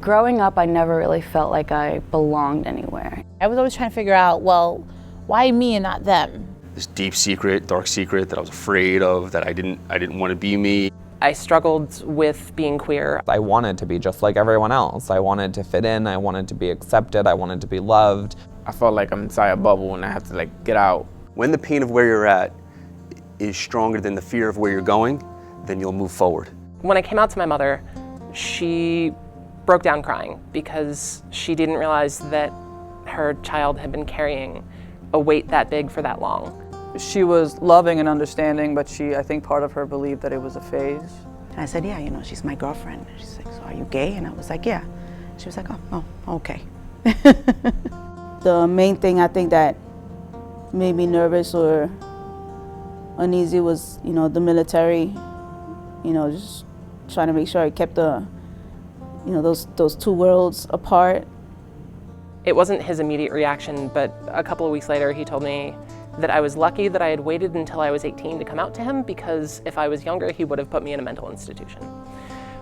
Growing up, I never really felt like I belonged anywhere. I was always trying to figure out, well, why me and not them? This deep secret, dark secret that I was afraid of, that I didn't want to be me. I struggled with being queer. I wanted to be just like everyone else. I wanted to fit in, I wanted to be accepted, I wanted to be loved. I felt like I'm inside a bubble and I have to get out. When the pain of where you're at is stronger than the fear of where you're going, then you'll move forward. When I came out to my mother, she broke down crying because she didn't realize that her child had been carrying a weight that big for that long. She was loving and understanding, but I think part of her believed that it was a phase. And I said, yeah, you know, she's my girlfriend. She's like, so are you gay? And I was like, yeah. She was like, oh, okay. The main thing I think that made me nervous or uneasy was, you know, the military, you know, just trying to make sure I kept those two worlds apart. It wasn't his immediate reaction, but a couple of weeks later he told me that I was lucky that I had waited until I was 18 to come out to him, because if I was younger he would have put me in a mental institution.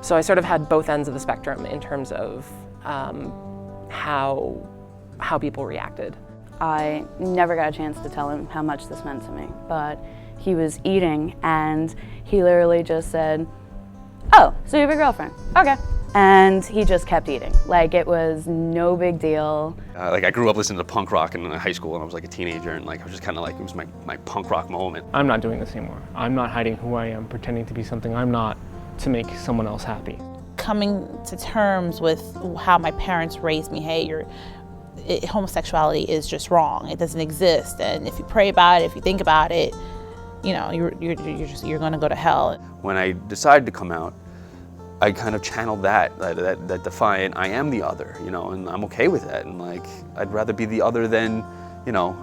So I sort of had both ends of the spectrum in terms of how people reacted. I never got a chance to tell him how much this meant to me, but he was eating and he literally just said, "Oh, so you have a girlfriend? Okay." And he just kept eating. Like, it was no big deal. I grew up listening to punk rock in high school when I was like a teenager, and I was just kind of it was my punk rock moment. I'm not doing this anymore. I'm not hiding who I am, pretending to be something I'm not to make someone else happy. Coming to terms with how my parents raised me, hey, homosexuality is just wrong. It doesn't exist, and if you pray about it, if you think about it, you know, you're going to go to hell. When I decided to come out, I kind of channeled that defiant, I am the other, you know, and I'm okay with that. And I'd rather be the other than, you know,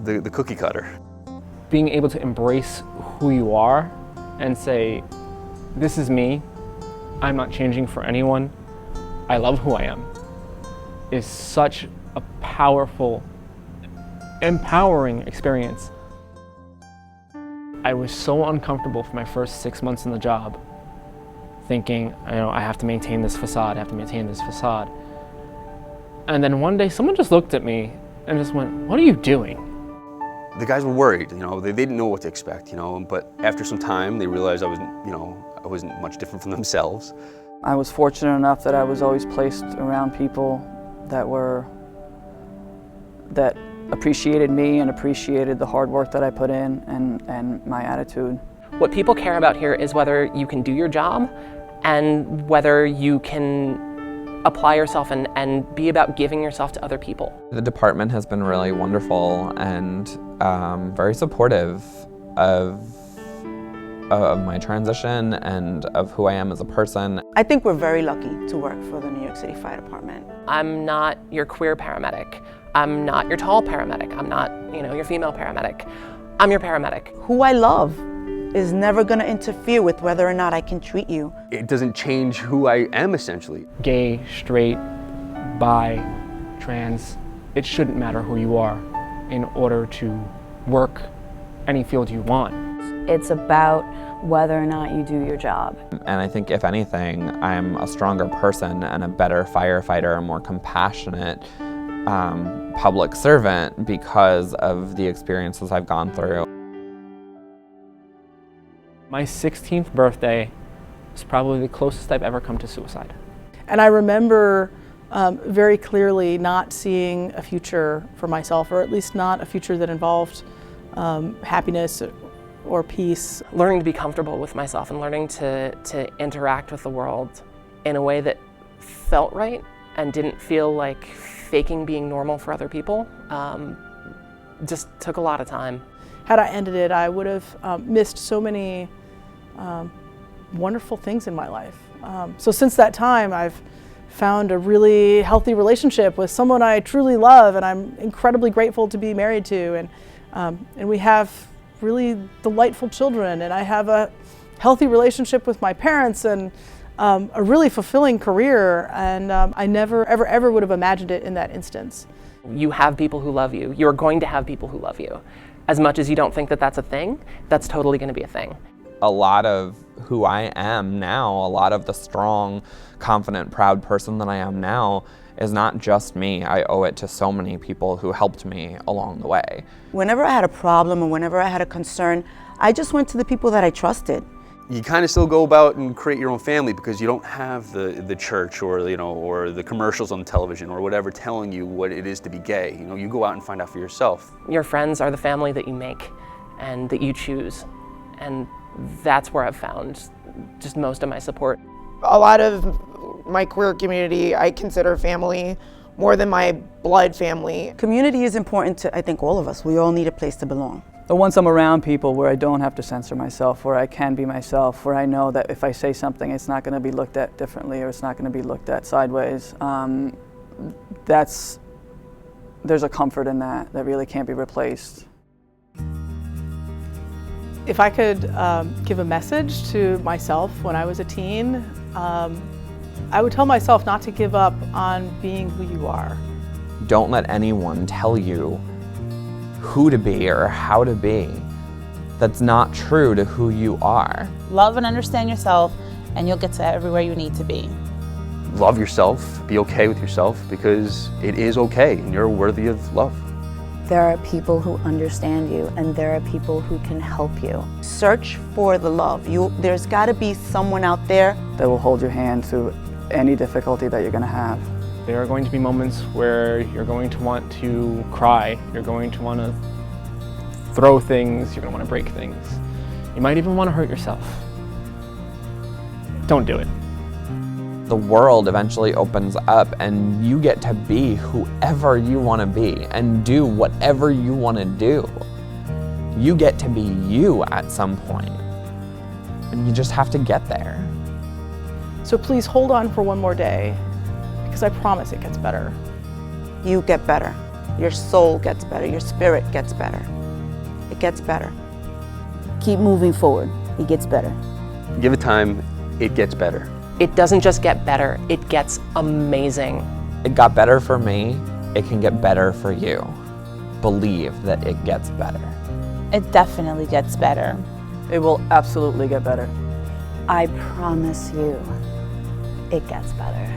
the cookie cutter. Being able to embrace who you are and say, this is me, I'm not changing for anyone, I love who I am, is such a powerful, empowering experience. I was so uncomfortable for my first 6 months in the job, thinking, you know, I have to maintain this facade, And then one day someone just looked at me and just went, "What are you doing?" The guys were worried, you know, they didn't know what to expect, you know, but after some time they realized I wasn't much different from themselves. I was fortunate enough that I was always placed around people that appreciated me and appreciated the hard work that I put in and my attitude. What people care about here is whether you can do your job and whether you can apply yourself and be about giving yourself to other people. The department has been really wonderful and very supportive of my transition and of who I am as a person. I think we're very lucky to work for the New York City Fire Department. I'm not your queer paramedic. I'm not your tall paramedic. I'm not, you know, your female paramedic. I'm your paramedic. Who I love is never going to interfere with whether or not I can treat you. It doesn't change who I am, essentially. Gay, straight, bi, trans, it shouldn't matter who you are in order to work any field you want. It's about whether or not you do your job. And I think if anything, I'm a stronger person and a better firefighter, a more compassionate public servant because of the experiences I've gone through. My 16th birthday was probably the closest I've ever come to suicide. And I remember very clearly not seeing a future for myself, or at least not a future that involved happiness or peace. Learning to be comfortable with myself and learning to interact with the world in a way that felt right and didn't feel like faking being normal for other people just took a lot of time. Had I ended it, I would have missed so many wonderful things in my life. So since that time, I've found a really healthy relationship with someone I truly love and I'm incredibly grateful to be married to. And we have really delightful children, and I have a healthy relationship with my parents and a really fulfilling career, and I never ever would have imagined it in that instance. You have people who love you. You're going to have people who love you. As much as you don't think that that's a thing, that's totally going to be a thing. a lot of who I am now, a lot of the strong, confident, proud person that I am now is not just me. I owe it to so many people who helped me along the way. Whenever I had a problem or whenever I had a concern, I just went to the people that I trusted. You kind of still go about and create your own family because you don't have the church or, you know, or the commercials on television or whatever telling you what it is to be gay. You know, you go out and find out for yourself. Your friends are the family that you make and that you choose. And that's where I've found just most of my support. A lot of my queer community I consider family more than my blood family. Community is important to, I think, all of us. We all need a place to belong. But once I'm around people where I don't have to censor myself, where I can be myself, where I know that if I say something, it's not going to be looked at differently or it's not going to be looked at sideways, there's a comfort in that really can't be replaced. If I could give a message to myself when I was a teen, I would tell myself not to give up on being who you are. Don't let anyone tell you who to be or how to be. That's not true to who you are. Love and understand yourself, and you'll get to everywhere you need to be. Love yourself, be okay with yourself because it is okay and you're worthy of love. There are people who understand you and there are people who can help you. Search for the love. There's got to be someone out there that will hold your hand through any difficulty that you're going to have. There are going to be moments where you're going to want to cry, you're going to want to throw things, you're going to want to break things. You might even want to hurt yourself. Don't do it. The world eventually opens up and you get to be whoever you want to be and do whatever you want to do. You get to be you at some point, and you just have to get there. So please hold on for one more day, because I promise it gets better. you get better. Your soul gets better. Your spirit gets better. It gets better. Keep moving forward. It gets better. Give it time, it gets better. It doesn't just get better, it gets amazing. It got better for me, it can get better for you. Believe that it gets better. It definitely gets better. It will absolutely get better. I promise you, it gets better.